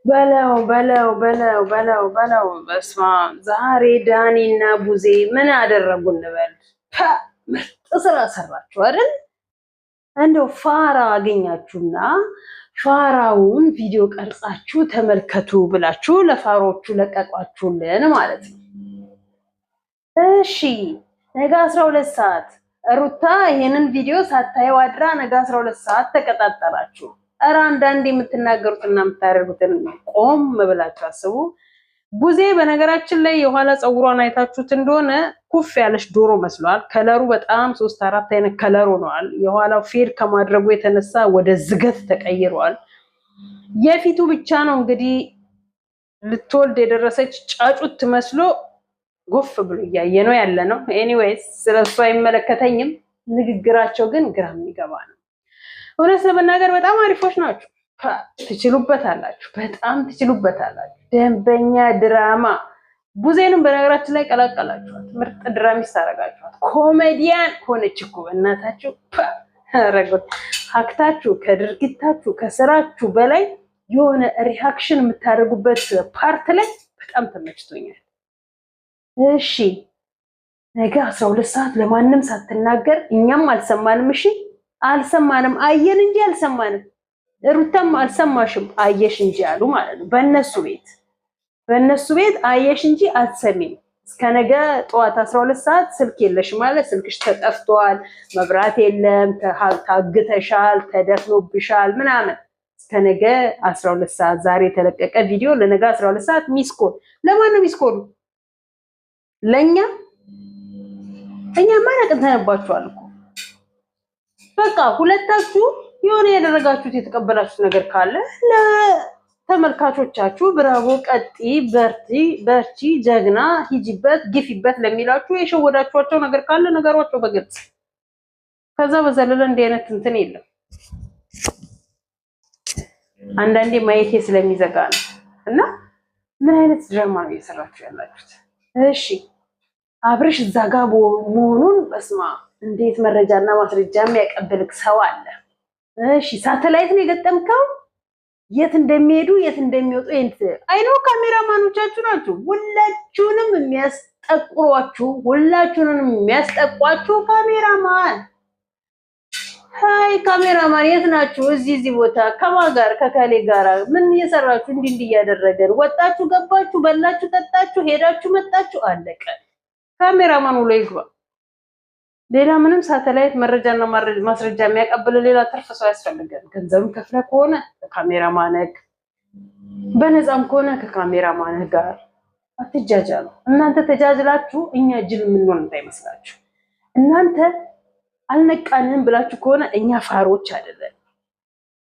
በለው በስማ ዛሬ ዳኒና ቡዜ ምን አደረጉ እንበል? ምርጥ ስራ ሰራችሁ አይደል? እንደው ፋራ አገኛችሁና ፋራውን ቪዲዮ ቀርጻችሁ ተመልከቱ ብላችሁ ለፋሮቹ ለቀቋችሁልን ማለት ነው። እሺ ነገ 12 ሰዓት ሩታ ይሄንን ቪዲዮ ሳታየው አድራ ነገ 12 ሰዓት ተቀጣጠራችሁ። ኧረ አንዳንዴ የምትናገሩትና የምታደርጉትን ቆም ብላችሁ አስቡ። ቡዜ በነገራችን ላይ የኋላ ፀጉሯን አይታችሁት እንደሆነ ኩፍ ያለች ዶሮ መስሏል። ከለሩ በጣም 3-4 አይነት ከለር ሆኗል። የኋላው ፌድ ከማድረጉ የተነሳ ወደ ዝገት ተቀይሯል። የፊቱ ብቻ ነው እንግዲህ ልትወልድ የደረሰች ጫጩት መስሎ ጎፍ ብሎ እያየ ነው ያለ ነው። ኤኒዌይስ ስለሱ አይመለከተኝም። ንግግራቸው ግን ግራ የሚገባ ነው። እውነት ለመናገር በጣም አሪፎች ናቸው። ትችሉበታላችሁ፣ በጣም ትችሉበታላችሁ። ደንበኛ ድራማ ቡዜንም በነገራችን ላይ ቀላቀላችኋት። ምርጥ ድራሚስት አደረጋችኋት። ኮሜዲያን ሆነች እኮ እናታችሁ። ረጉት ሀክታችሁ ከድርጊታችሁ ከስራችሁ በላይ የሆነ ሪአክሽን የምታደርጉበት ፓርት ላይ በጣም ተመችቶኛል። እሺ ነገ 12 ሰዓት ለማንም ሳትናገር እኛም አልሰማንም። እሺ አልሰማንም፣ አየን እንጂ አልሰማንም። ሩታም አልሰማሽም አየሽ እንጂ አሉ ማለት ነው። በእነሱ ቤት አየሽ እንጂ አትሰሚም። እስከ ነገ ጠዋት 12 ሰዓት ስልክ የለሽ ማለት ስልክሽ ተጠፍቷል፣ መብራት የለም፣ ታግተሻል፣ ተደፍኖብሻል ምናምን። እስከ ነገ 12 ሰዓት ዛሬ የተለቀቀ ቪዲዮ ለነገ 12 ሰዓት ሚስኮል። ለማን ነው ሚስኮሉ? ለኛ ማን አቅንተንባችኋል እኮ። በቃ ሁለታችሁ የሆነ ያደረጋችሁት የተቀበላችሁት ነገር ካለ ለተመልካቾቻችሁ ብራቮ፣ ቀጢ፣ በርቺ፣ ጀግና፣ ሂጂበት፣ ግፊበት ለሚላችሁ የሸወዳችኋቸው ነገር ካለ ነገሯቸው በግልጽ። ከዛ በዘለለ እንዲህ አይነት እንትን የለም። አንዳንዴ ማየቴ ስለሚዘጋ ነው። እና ምን አይነት ድራማ ነው እየሰራችሁ ያላችሁት? እሺ አብርሽ እዛ ጋ መሆኑን በስማ እንዴት መረጃና ማስረጃ የሚያቀብልክ ሰው አለ? እሺ ሳተላይት ነው የገጠምከው? የት እንደሚሄዱ የት እንደሚወጡ አይኖ ካሜራማኖቻችሁ ናችሁ። ሁላችሁንም የሚያስጠቋችሁ ካሜራማን። ሃይ ካሜራማን የት ናችሁ? እዚህ ቦታ ከማን ጋር? ከካሌ ጋር ምን እየሰራችሁ እንዲህ እያደረገን? ወጣችሁ ገባችሁ፣ በላችሁ ጠጣችሁ፣ ሄዳችሁ መጣችሁ፣ አለቀ። ካሜራማኑ ላይ ይግባ። ሌላ ምንም ሳተላይት መረጃና ማስረጃ የሚያቀብል ሌላ ትርፍ ሰው ያስፈልጋል። ገንዘብም ከፍለ ከሆነ ከካሜራማንህ፣ በነፃም ከሆነ ከካሜራማንህ ጋር አትጃጃሉ። እናንተ ተጃጅላችሁ እኛ ጅል የምንሆን እንዳይመስላችሁ። እናንተ አልነቃንም ብላችሁ ከሆነ እኛ ፋሮች አይደለን።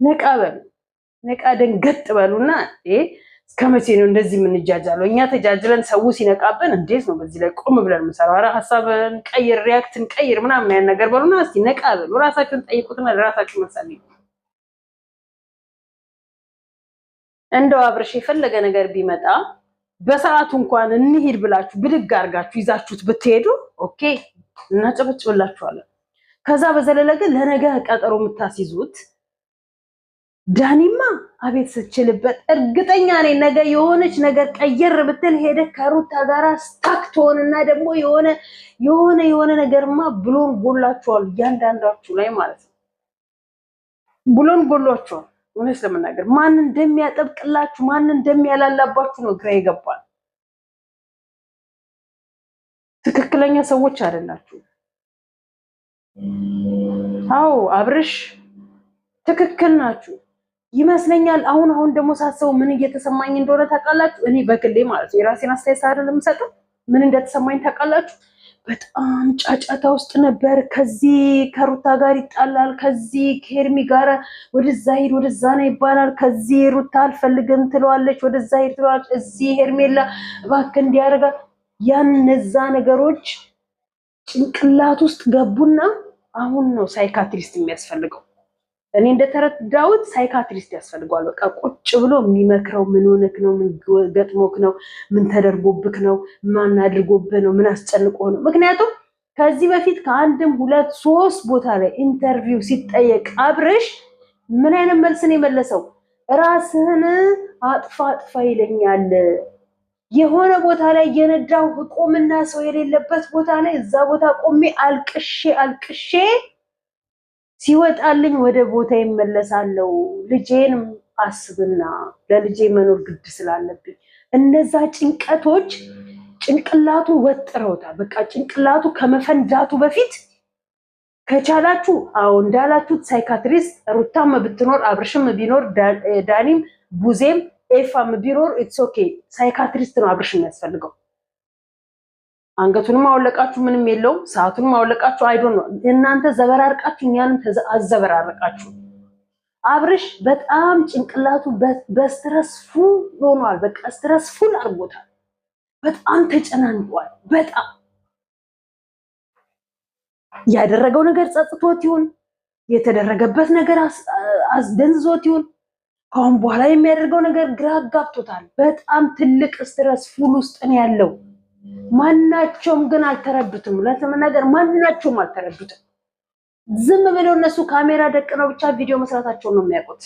ነቃ በሉ፣ ነቃ ደንገጥ በሉና እስከመቼ ነው እንደዚህ የምንጃጃለው? እኛ ተጃጅለን ሰው ሲነቃብን እንዴት ነው በዚህ ላይ ቆም ብለን የምንሰራው? ኧረ ሀሳብን ቀይር፣ ሪያክትን ቀይር ምናምን ያን ነገር በሉና እስኪ ነቃ በሉ። ራሳችሁን ጠይቁትና ለራሳችሁ መሰለኝ። እንደው አብርሽ የፈለገ ነገር ቢመጣ በሰዓቱ እንኳን እንሂድ ብላችሁ ብድግ አድርጋችሁ ይዛችሁት ብትሄዱ ኦኬ እናጨበጭብላችኋለን። ከዛ በዘለለ ግን ለነገ ቀጠሮ የምታስይዙት ዳኒማ አቤት ስችልበት እርግጠኛ ነኝ ነገ የሆነች ነገር ቀየር ብትል ሄደ ከሩታ ጋራ ስታክቶንና ደግሞ የሆነ ነገርማ ብሎን ጎላችኋል። እያንዳንዳችሁ ላይ ማለት ነው ብሎን ጎላችኋል። እውነት ለመናገር ማን እንደሚያጠብቅላችሁ ማን እንደሚያላላባችሁ ነው ግራ ይገባል። ትክክለኛ ሰዎች አይደላችሁ። አዎ አብርሽ ትክክል ናችሁ ይመስለኛል። አሁን ደግሞ ሳስበው ምን እየተሰማኝ እንደሆነ ታውቃላችሁ? እኔ በግሌ ማለት ነው የራሴን አስተያየት አይደለም የምሰጠው። ምን እንደተሰማኝ ታውቃላችሁ? በጣም ጫጫታ ውስጥ ነበር። ከዚህ ከሩታ ጋር ይጣላል፣ ከዚህ ከሄርሚ ጋር ወደዛ ሄድ ወደዛ ነው ይባላል። ከዚህ ሩታ አልፈልግም ትለዋለች፣ ወደዛ ሄድ ትለዋለች። እዚህ ሄርሜላ እባክህ እንዲያደርጋል። ያነዛ ነገሮች ጭንቅላት ውስጥ ገቡና አሁን ነው ሳይካትሪስት የሚያስፈልገው። እኔ እንደተረዳሁት ሳይካትሪስት ያስፈልገዋል። በቃ ቁጭ ብሎ የሚመክረው ምን ሆነክ ነው፣ ምን ገጥሞክ ነው፣ ምን ተደርጎብክ ነው፣ ማን አድርጎብህ ነው፣ ምን አስጨንቆ ነው። ምክንያቱም ከዚህ በፊት ከአንድም 2-3 ቦታ ላይ ኢንተርቪው ሲጠየቅ አብርሽ ምን አይነት መልስ ነው የመለሰው? ራስህን አጥፋ ይለኛል። የሆነ ቦታ ላይ የነዳው ቆምና ሰው የሌለበት ቦታ ላይ እዛ ቦታ ቆሜ አልቅሼ ሲወጣልኝ ወደ ቦታ ይመለሳለሁ። ልጄን አስብና ለልጄ መኖር ግድ ስላለብኝ እነዛ ጭንቀቶች ጭንቅላቱ ወጥረውታል። በቃ ጭንቅላቱ ከመፈንዳቱ በፊት ከቻላችሁ እንዳላችሁት ሳይካትሪስት ሩታም ብትኖር አብርሽም ቢኖር ዳኒም ቡዜም ኤፋም ቢኖር ኢትስ ኦኬ። ሳይካትሪስት ነው አብርሽ የሚያስፈልገው። አንገቱንም አወለቃችሁ ምንም የለውም። ሰዓቱንም አወለቃችሁ አይዶን ነው። እናንተ ዘበራርቃችሁ እኛንም አዘበራርቃችሁ። አብርሽ በጣም ጭንቅላቱ በስትረስፉል ሆኗል። በቃ ስትረስፉል አድርጎታል። በጣም ተጨናንቋል። በጣም ያደረገው ነገር ጸጽቶት ይሁን የተደረገበት ነገር አስደንዝዞት ይሁን ከአሁን በኋላ የሚያደርገው ነገር ግራ አጋብቶታል። በጣም ትልቅ ስትረስፉል ውስጥ ነው ያለው። ማናቸውም ግን አልተረዱትም። ለተመናገር ማናቸውም አልተረዱትም። ዝም ብለው እነሱ ካሜራ ደቅነው ብቻ ቪዲዮ መስራታቸውን ነው የሚያውቁት።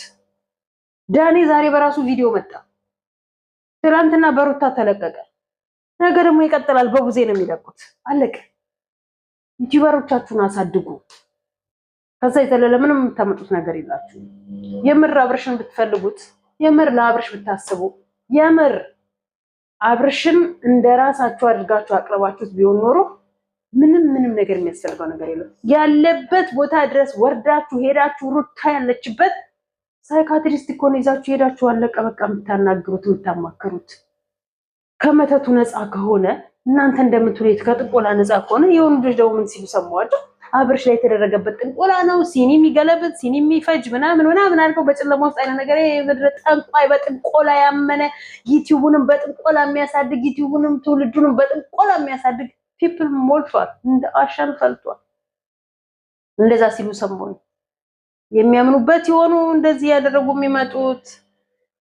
ዳኒ ዛሬ በራሱ ቪዲዮ መጣ። ትናንትና በሩታ ተለቀቀ። ነገ ደግሞ ይቀጥላል። በቡዜ ነው የሚለቁት። አለቀ። ዩቲዩበሮቻችሁን አሳድጉ። ከዛ የተለለ ምንም የምታመጡት ነገር የላችሁ። የምር አብርሽን ብትፈልጉት፣ የምር ለአብርሽ ብታስቡ፣ የምር አብርሽን እንደራሳችሁ አድርጋችሁ አቅርባችሁት ቢሆን ኖሮ ምንም ነገር የሚያስፈልገው ነገር የለም። ያለበት ቦታ ድረስ ወርዳችሁ ሄዳችሁ ሩታ ያለችበት ሳይካትሪስት እኮ ነው ይዛችሁ ሄዳችሁ አለቀ በቃ የምታናግሩት የምታማክሩት። ከመተቱ ነፃ ከሆነ እናንተ እንደምትሉት ከጥንቆላ ነፃ ከሆነ የሆኑ ልጆች ደግሞ ምን ሲሉ ሰማዋቸው? አብርሽ ላይ የተደረገበት ጥንቆላ ነው፣ ሲኒ የሚገለብጥ ሲኒ የሚፈጅ ምናምን አልከው በጨለማ ውስጥ አይነት ነገር የምድረ ጠንቋይ በጥንቆላ ያመነ ዩቲዩብንም በጥንቆላ የሚያሳድግ ዩቲዩብንም ትውልዱንም በጥንቆላ የሚያሳድግ ፒፕል ሞልቷል። እንደ አሻን ፈልቷል። እንደዛ ሲሉ ሰማሁ። የሚያምኑበት የሆኑ እንደዚህ ያደረጉ የሚመጡት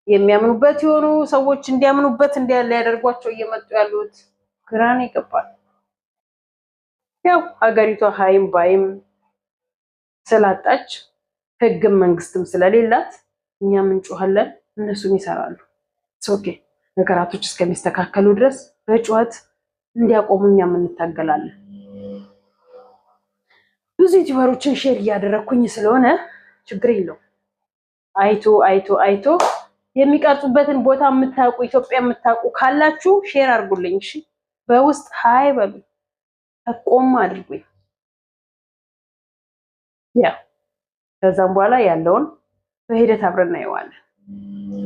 የሚያምኑበት የሆኑ ሰዎች እንዲያምኑበት እንዲያለ ያደርጓቸው እየመጡ ያሉት ግራን ይገባል። ያው ሀገሪቷ ሀይም ባይም ስላጣች ህግም መንግስትም ስለሌላት እኛም እንጮሃለን፣ እነሱም ይሰራሉ። ኦኬ ነገራቶች እስከሚስተካከሉ ድረስ በጩኸት እንዲያቆሙ እኛም እንታገላለን። ብዙ ዩቲዩበሮችን ሼር እያደረኩኝ ስለሆነ ችግር የለው። አይቶ የሚቀርጹበትን ቦታ የምታውቁ ኢትዮጵያ የምታውቁ ካላችሁ ሼር አድርጉልኝ። እሺ በውስጥ ሃይ በሉ ተቆም አድርጉኝ። ያ ከዛም በኋላ ያለውን በሂደት አብረን እናየዋለን።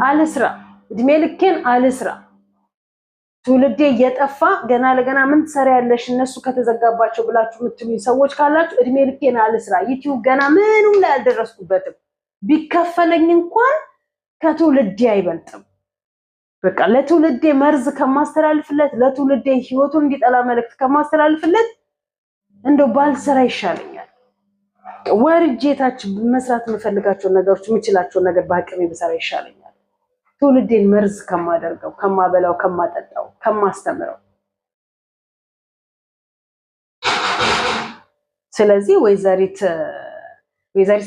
አልስራ እድሜ ልኬን አልስራ ትውልዴ እየጠፋ ገና ለገና ምን ትሰሪያለሽ እነሱ ከተዘጋባቸው ብላችሁ የምትሉኝ ሰዎች ካላችሁ እድሜ ልኬን አልስራ። ዩቲዩብ ገና ምንም ላይ አልደረስኩበትም። ቢከፈለኝ እንኳን ከትውልዴ አይበልጥም። በቃ ለትውልዴ መርዝ ከማስተላልፍለት ለትውልዴ ህይወቱን እንዲጠላ መልእክት ከማስተላልፍለት እንደው ባልሰራ ይሻለኛል። ወርጄ ታች መስራት የምፈልጋቸው ነገሮች የምችላቸው ነገር በአቅሜ ብሰራ ይሻለኛል። ትውልዴን መርዝ ከማደርገው ከማበላው ከማጠጣው ከማስተምረው። ስለዚህ ወይዘሪት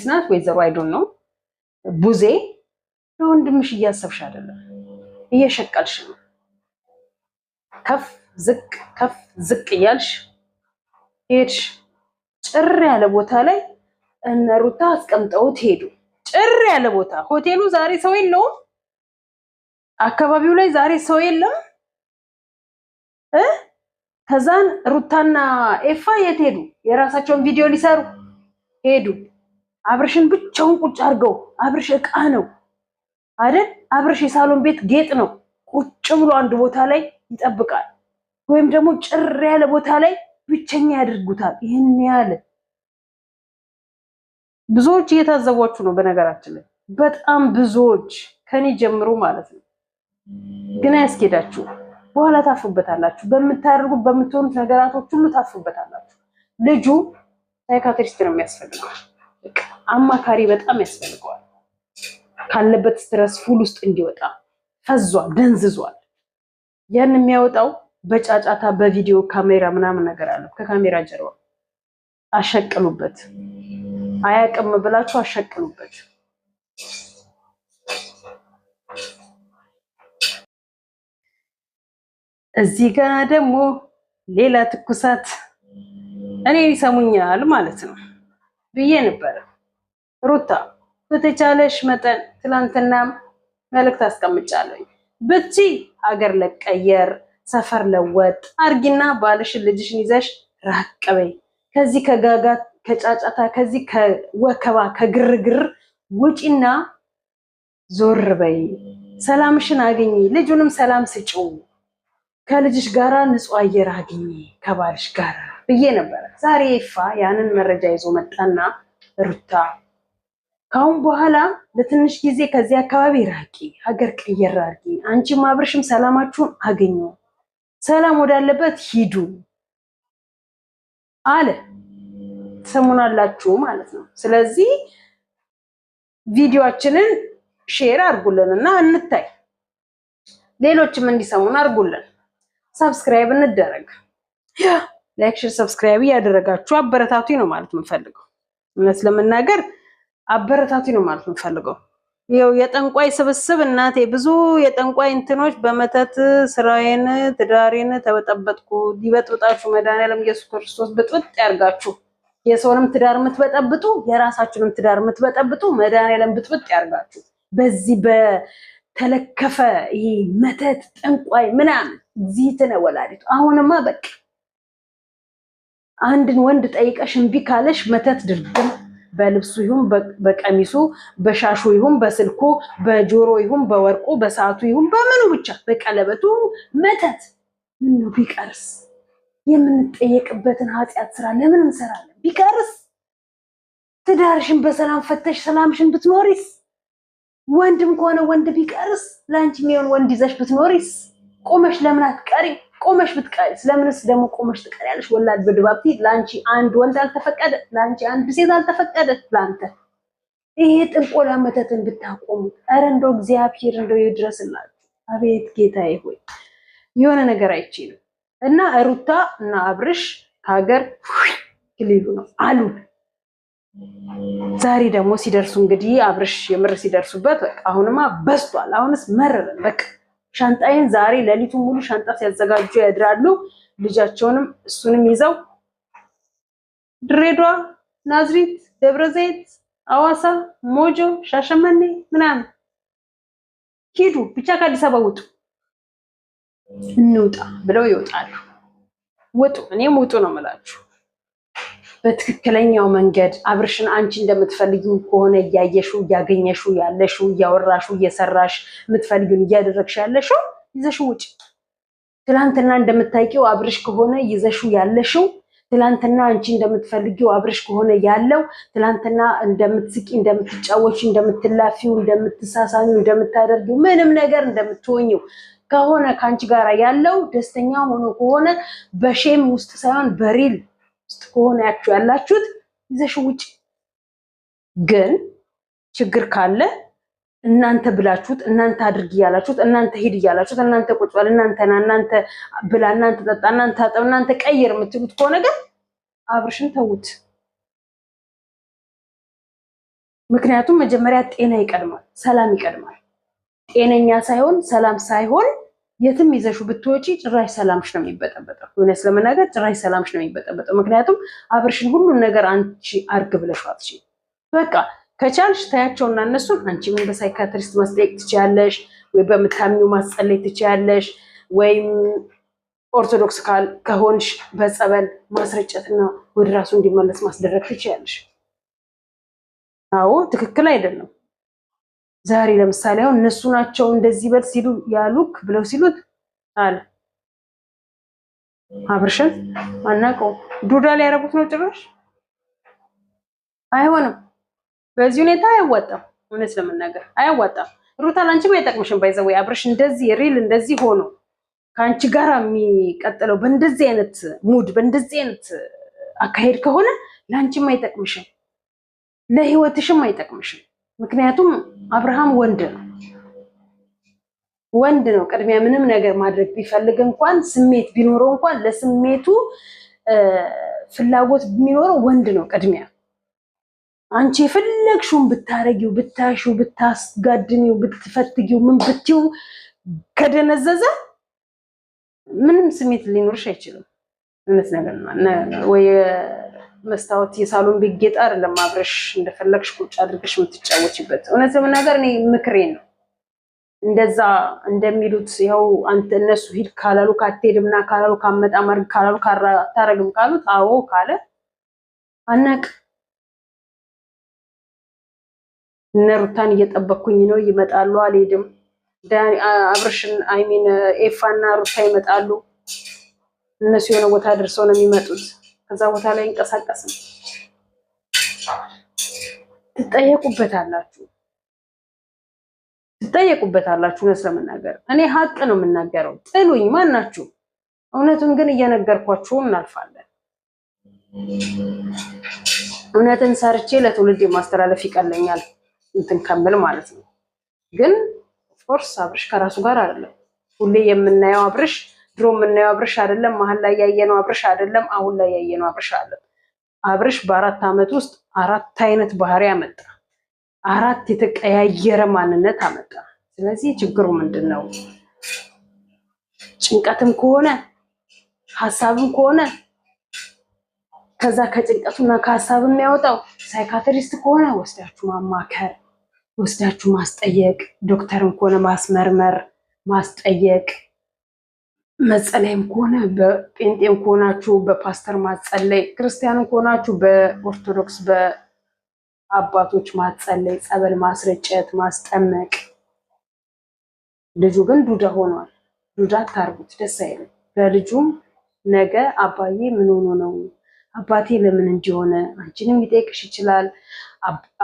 ናት ወይዘሮ አይዶን ነው ቡዜ ለወንድምሽ እያሰብሽ አይደለም እየሸቀልሽ ነው። ከፍ ዝቅ እያልሽ ሄድሽ። ጭር ያለ ቦታ ላይ እነ ሩታ አስቀምጠውት ሄዱ። ጭር ያለ ቦታ ሆቴሉ ዛሬ ሰው የለውም። አካባቢው ላይ ዛሬ ሰው የለም። ከዛን ሩታና ኤፋ የት ሄዱ? የራሳቸውን ቪዲዮ ሊሰሩ ሄዱ። አብርሽን ብቻውን ቁጭ አድርገው። አብርሽ ዕቃ ነው አይደል? አብርሽ የሳሎን ቤት ጌጥ ነው። ቁጭ ብሎ አንድ ቦታ ላይ ይጠብቃል። ወይም ደግሞ ጭር ያለ ቦታ ላይ ብቸኛ ያደርጉታል። ይሄን ያለ ብዙዎች እየታዘቧችሁ ነው። በነገራችን ላይ በጣም ብዙዎች ከኔ ጀምሮ ማለት ነው። ግን አያስኬዳችሁ። በኋላ ታፍሩበታላችሁ። በምታደርጉት በምትሆኑት ነገራቶች ሁሉ ታፍሩበታላችሁ። ልጁ ሳይካትሪስት ነው የሚያስፈልገው። አማካሪ በጣም ያስፈልገዋል። ካለበት ስትረስ ፉል ውስጥ እንዲወጣ ፈዟል፣ ደንዝዟል። ያን የሚያወጣው በጫጫታ በቪዲዮ ካሜራ ምናምን ነገር አለ። ከካሜራ ጀርባ አሸቅሉበት። አያቅም ብላችሁ አሸቅሉበት። እዚህ ጋር ደግሞ ሌላ ትኩሳት እኔ ይሰሙኛል ማለት ነው ብዬ ነበር። ሩታ በተቻለሽ መጠን ትላንትና መልእክት አስቀምጫለሁ። ብቻ ሀገር ለቀየር ሰፈር ለወጥ አርጊና ባልሽን ልጅሽን ይዘሽ ራቅ በይ። ከዚህ ከጋጋት ከጫጫታ ከዚህ ከወከባ ከግርግር ውጪና ዞር በይ። ሰላምሽን አግኚ። ልጁንም ሰላም ስጪው። ከልጅሽ ጋራ ንጹህ አየር አግኚ ከባልሽ ጋራ ብዬ ነበረ። ዛሬ ይፋ ያንን መረጃ ይዞ መጣና ሩታ ካሁን በኋላ ለትንሽ ጊዜ ከዚህ አካባቢ ራቂ፣ ሀገር ቀየር አድርጊ፣ አንቺም አብርሽም ሰላማችሁን አገኙ፣ ሰላም ወዳለበት ሂዱ አለ። ትሰሙናላችሁ ማለት ነው። ስለዚህ ቪዲዮአችንን ሼር አድርጉልንና እንታይ፣ ሌሎችም እንዲሰሙን አድርጉልን። ሰብስክራይብ እንደረግ፣ ላይክ፣ ሼር፣ ሰብስክራይብ ያደረጋችሁ አበረታቱኝ ነው ማለት የምፈልገው። እውነት ለመናገር አበረታቱኝ ነው ማለት የምፈልገው። ይኸው የጠንቋይ ስብስብ እናቴ፣ ብዙ የጠንቋይ እንትኖች በመተት ስራዬን ትዳሬን ተበጠበጥኩ። ሊበጥብጣችሁ መድኃኒዓለም ኢየሱስ ክርስቶስ ብጥብጥ ያርጋችሁ። የሰውንም ትዳር የምትበጠብጡ የራሳችሁንም ትዳር የምትበጠብጡ መድኃኒዓለም ብጥብጥ ያርጋችሁ። በዚህ በተለከፈ ይሄ መተት ጠንቋይ ምናምን ዚትነ ወላዲቱ። አሁንማ በቃ አንድን ወንድ ጠይቀሽ እምቢ ካለሽ መተት ድርግም፣ በልብሱ ይሁን በቀሚሱ በሻሹ ይሁን በስልኩ በጆሮ ይሁን በወርቁ በሰዓቱ ይሁን በምኑ ብቻ በቀለበቱ መተት። ምን ነው ቢቀርስ? የምንጠየቅበትን ኃጢአት ስራ ለምን እንሰራለን? ቢቀርስ? ትዳርሽን በሰላም ፈተሽ ሰላምሽን ብትኖሪስ? ወንድም ከሆነ ወንድ ቢቀርስ? ለአንቺ የሚሆን ወንድ ይዘሽ ብትኖሪስ? ቆመሽ ለምን አትቀሪ? ቆመሽ ብትቀሪስ? ለምንስ ደግሞ ቆመሽ ትቀሪያለሽ? ወላድ በድባብቲ ለአንቺ አንድ ወንድ አልተፈቀደ፣ ለአንቺ አንድ ሴት አልተፈቀደ። ለአንተ ይሄ ጥንቆላ መተትን ብታቆሙት፣ ኧረ እንደው እግዚአብሔር እንደው ይድረስላችሁ። አቤት ጌታዬ ሆይ የሆነ ነገር አይችልም። እና ሩታ እና አብርሽ ከሀገር ክሊሉ ነው አሉ። ዛሬ ደግሞ ሲደርሱ እንግዲህ አብርሽ የምር ሲደርሱበት በቃ አሁንማ በስቷል። አሁንስ መረረን በቃ። ሻንጣዬን ዛሬ ሌሊቱን ሙሉ ሻንጣ ሲያዘጋጁ ያድራሉ። ልጃቸውንም እሱንም ይዘው ድሬዳዋ፣ ናዝሪት፣ ደብረ ዘይት፣ አዋሳ፣ ሞጆ፣ ሻሸመኔ ምናምን ሂዱ፣ ብቻ ከአዲስ አበባ ውጡ፣ እንውጣ ብለው ይወጣሉ። ውጡ፣ እኔም ውጡ ነው የምላችሁ። በትክክለኛው መንገድ አብርሽን አንቺ እንደምትፈልጊው ከሆነ እያየሽው እያገኘሽው ያለሽው እያወራሽው እየሰራሽ የምትፈልጊውን እያደረግሽ ያለሽው ይዘሽው ውጭ። ትላንትና እንደምታውቂው አብርሽ ከሆነ ይዘሽው ያለሽው፣ ትላንትና አንቺ እንደምትፈልጊው አብርሽ ከሆነ ያለው፣ ትላንትና እንደምትስቂ እንደምትጫወቺ እንደምትላፊው እንደምትሳሳሚው እንደምታደርጊው ምንም ነገር እንደምትሆኚው ከሆነ ከአንቺ ጋር ያለው ደስተኛ ሆኖ ከሆነ በሼም ውስጥ ሳይሆን በሪል ውስጥ ከሆነ ያላችሁት ይዘሽ ውጭ። ግን ችግር ካለ እናንተ ብላችሁት እናንተ አድርግ እያላችሁት እናንተ ሂድ እያላችሁት እናንተ ቁጭ በል እናንተ ብላ እናንተ ጠጣ እናንተ አጠብ እናንተ ቀይር የምትሉት ከሆነ ግን አብርሽን ተውት። ምክንያቱም መጀመሪያ ጤና ይቀድማል፣ ሰላም ይቀድማል። ጤነኛ ሳይሆን ሰላም ሳይሆን የትም ይዘሹ ብትወጪ ጭራሽ ሰላምሽ ነው የሚበጠበጠው። እውነት ለመናገር ጭራሽ ሰላምሽ ነው የሚበጠበጠው። ምክንያቱም አብርሽን ሁሉን ነገር አንቺ አርግ ብለሽው አትችይም። በቃ ከቻልሽ ታያቸውና እነሱን አንቺ ምን በሳይካትሪስት ማስጠየቅ ትችያለሽ፣ ወይ በምታምኚው ማስጸለይ ትችያለሽ፣ ወይም ኦርቶዶክስ ከሆንሽ በጸበል ማስረጨትና ወደ ራሱ እንዲመለስ ማስደረግ ትችያለሽ። አዎ ትክክል አይደለም። ዛሬ ለምሳሌ አሁን እነሱ ናቸው እንደዚህ በል ሲሉ ያሉክ ብለው ሲሉት አለ አብርሽን አናውቀው ዱዳ ላይ ያደረጉት ነው ጭራሽ። አይሆንም፣ በዚህ ሁኔታ አያዋጣም። እውነት ለመናገር አያዋጣም። ሩታ ላንቺም አይጠቅምሽም። ባይዘው አብርሽ እንደዚህ ሪል እንደዚህ ሆኖ ከአንቺ ጋር የሚቀጥለው በእንደዚህ አይነት ሙድ በእንደዚህ አይነት አካሄድ ከሆነ ላንቺም አይጠቅምሽም፣ ለህይወትሽም አይጠቅምሽም። ምክንያቱም አብርሃም ወንድ ነው። ቅድሚያ ምንም ነገር ማድረግ ቢፈልግ እንኳን ስሜት ቢኖረው እንኳን ለስሜቱ ፍላጎት ቢኖረው ወንድ ነው ቅድሚያ። አንቺ የፈለግሽውን ብታረጊው ብታሽው ብታስጋድሚው ብትፈትጊው ምን ብትይው ከደነዘዘ ምንም ስሜት ሊኖርሽ አይችልም። እውነት ነገር ወይ መስታወት የሳሎን ቤት ጌጥ አይደለም አብረሽ እንደፈለግሽ ቁጭ አድርገሽ የምትጫወችበት። እውነት ለመናገር እኔ ምክሬን ነው እንደዛ እንደሚሉት ያው አንተ እነሱ ሂድ ካላሉ ካትሄድምና ካላሉ ካመጣ ማርግ ካላሉ ካታረግም ካሉት አዎ ካለ አናቅ ነሩታን እየጠበኩኝ ነው ይመጣሉ አልሄድም ዳኒ አብርሽን አይሚን ኤፋና ሩታ ይመጣሉ እነሱ የሆነ ቦታ ደርሰው ነው የሚመጡት ከዛ ቦታ ላይ እንቀሳቀስም ትጠየቁበታላችሁ እውነት ለመናገር እኔ ሀቅ ነው የምናገረው ጥሉኝ ማናችሁ እውነቱን ግን እየነገርኳችሁ እናልፋለን እውነትን ሰርቼ ለትውልድ ማስተላለፍ ይቀለኛል እንትን ከመል ማለት ነው ግን ፎርስ አብርሽ ከራሱ ጋር አይደለም ሁሌ የምናየው አብርሽ ድሮ የምናየው አብርሽ አይደለም መሀል ላይ ያየነው አብርሽ አይደለም አሁን ላይ ያየነው አብርሽ አይደለም አብርሽ በ4 አመት ውስጥ 4 አይነት ባህሪ አመጣ 4 የተቀያየረ ማንነት አመጣ ስለዚህ ችግሩ ምንድነው ጭንቀትም ከሆነ ሐሳብም ከሆነ ከዛ ከጭንቀቱና ከሐሳብ የሚያወጣው ሳይካትሪስት ከሆነ ወስዳችሁ ማማከር ወስዳችሁ ማስጠየቅ ዶክተርም ከሆነ ማስመርመር ማስጠየቅ መጸለይም ከሆነ በጴንጤም ከሆናችሁ በፓስተር ማጸለይ ክርስቲያንም ከሆናችሁ በኦርቶዶክስ በአባቶች ማጸለይ ጸበል ማስረጨት ማስጠመቅ ልጁ ግን ዱዳ ሆኗል ዱዳ ታርጉት ደስ አይልም ለልጁም ነገ አባዬ ምን ሆኖ ነው አባቴ ለምን እንዲሆነ አንቺንም ሊጠይቅሽ ይችላል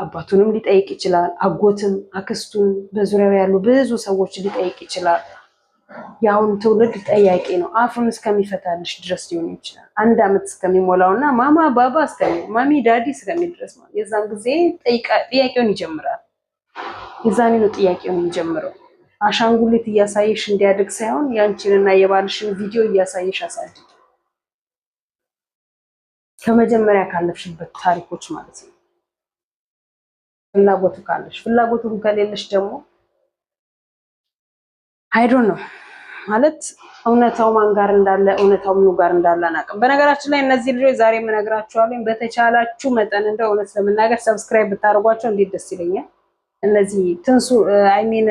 አባቱንም ሊጠይቅ ይችላል አጎትም አክስቱን በዙሪያው ያሉ ብዙ ሰዎች ሊጠይቅ ይችላል ያውን ትውልድ ጠያቂ ነው አፉን እስከሚፈታልሽ ድረስ ሊሆን ይችላል 1 አመት እስከሚሞላውና ማማ ባባ ማሚ ዳዲ እስከሚል ድረስ ማለት የዛን ጊዜ ጥያቄውን ይጀምራል የዛኔ ነው ጥያቄውን የሚጀምረው አሻንጉሊት እያሳየሽ እንዲያድግ ሳይሆን ያንቺንና የባልሽን ቪዲዮ እያሳየሽ አሳድግ ከመጀመሪያ ካለፍሽበት ታሪኮች ማለት ነው ፍላጎቱ ካለሽ ፍላጎቱ ከሌለሽ ደግሞ አይ ዶንት ኖ ማለት እውነታው ማን ጋር እንዳለ እውነታው ምን ጋር እንዳለ አናውቅም በነገራችን ላይ እነዚህ ልጆች ዛሬ የምነግራችኋለሁ በተቻላችሁ መጠን እንደው እውነት ለመናገር ሰብስክራይብ ብታደርጓቸው እንዴት ደስ ይለኛል እነዚህ ትንሱ አይ ሚን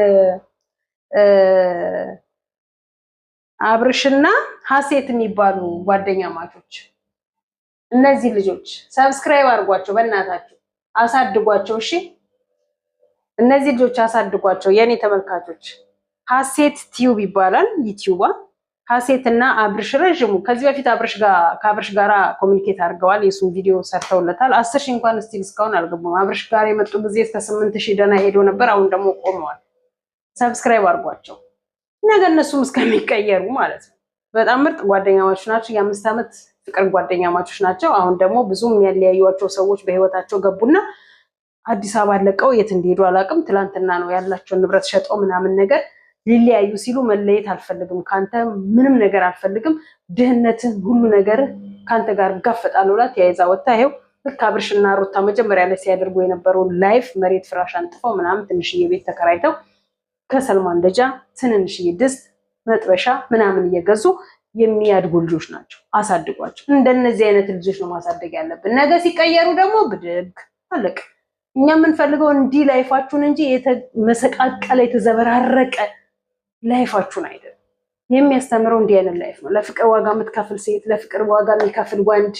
አብርሽና ሀሴት የሚባሉ ጓደኛ ማቾች እነዚህ ልጆች ሰብስክራይብ አድርጓቸው በእናታችሁ አሳድጓቸው እሺ እነዚህ ልጆች አሳድጓቸው የኔ ተመልካቾች ሀሴት ቲዩብ ይባላል ዩቲዩባ ሀሴትና አብርሽ ረጅሙ ከዚህ በፊት ከአብርሽ ጋራ ኮሙኒኬት አድርገዋል የሱን ቪዲዮ ሰርተውለታል 10,000 እንኳን ስቲል እስካሁን አልገቡም አብርሽ ጋር የመጡ ጊዜ እስከ 8,000 ደና ሄዶ ነበር አሁን ደግሞ ቆመዋል ሰብስክራይብ አድርጓቸው ነገ እነሱም እስከሚቀየሩ ማለት ነው በጣም ምርጥ ጓደኛሞች ናቸው የ5 አመት ፍቅር ጓደኛሞች ናቸው አሁን ደግሞ ብዙም የሚያለያዩዋቸው ሰዎች በህይወታቸው ገቡና አዲስ አበባ ለቀው የት እንደሄዱ አላውቅም ትላንትና ነው ያላቸውን ንብረት ሸጠው ምናምን ነገር ሊለያዩ ሲሉ መለየት አልፈልግም ካንተ ምንም ነገር አልፈልግም ድህነትን ሁሉ ነገር ካንተ ጋር ጋፈጣለሁ ላት ያይዛ ወጣ ይሄው ልክ አብርሽና ሩታ መጀመሪያ ላይ ሲያደርጉ የነበረው ላይፍ መሬት ፍራሽ አንጥፈው ምናምን ትንሽዬ ቤት ተከራይተው ከሰልማን ደጃ ትንንሽዬ ድስት መጥበሻ ምናምን እየገዙ የሚያድጉ ልጆች ናቸው አሳድጓቸው እንደነዚህ አይነት ልጆች ነው ማሳደግ ያለብን ነገ ሲቀየሩ ደግሞ ብድግ አለቅ እኛ የምንፈልገው እንዲህ ላይፋችሁን እንጂ የተመሰቃቀለ የተዘበራረቀ ላይፋችሁን አይደለም የሚያስተምረው እንዲህ አይነት ላይፍ ነው ለፍቅር ዋጋ የምትከፍል ሴት ለፍቅር ዋጋ የሚከፍል ወንድ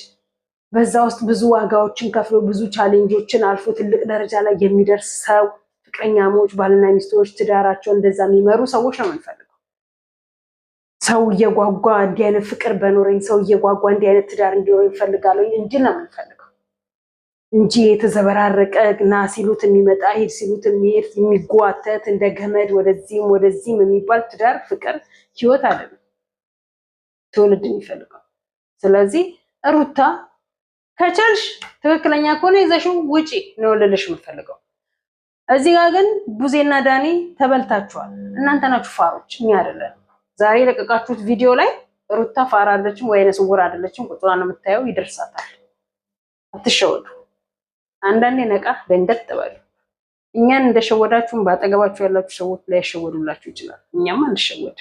በዛ ውስጥ ብዙ ዋጋዎችን ከፍሎ ብዙ ቻሌንጆችን አልፎ ትልቅ ደረጃ ላይ የሚደርስ ሰው ፍቅረኛሞች ባልና ሚስቶች ትዳራቸው እንደዛ የሚመሩ ሰዎች ነው የምንፈልገው ሰው እየጓጓ እንዲህ አይነት ፍቅር በኖረኝ ሰው እየጓጓ እንዲህ አይነት ትዳር እንዲኖረኝ ፈልጋለሁ እንጂ ነው የምንፈልገው እንጂ የተዘበራረቀ ና ሲሉት የሚመጣ ሄድ ሲሉት የሚሄድ የሚጓተት እንደ ገመድ ወደዚህም የሚባል ትዳር ፍቅር ህይወት አይደለም ትውልድ የሚፈልገው ስለዚህ ሩታ ከቻልሽ ትክክለኛ ከሆነ ይዘሽው ውጪ ነው ልልሽ የምፈልገው እዚህ ጋር ግን ቡዜና ዳኒ ተበልታችኋል እናንተ ናችሁ ፋሮች እኛ አይደለም ዛሬ ለቀቃችሁት ቪዲዮ ላይ ሩታ ፋራ አይደለችም ወይኔ ስውር አይደለችም ቁጥሯን ነው የምታየው ይደርሳታል አትሸወዱ አንዳንዴ ነቃ ደንገጥ በሉ እኛን እንደሸወዳችሁም ባጠገባችሁ ያላችሁ ሰዎች ላይ ያሸወዱላችሁ ይችላል እኛም አንሸወድ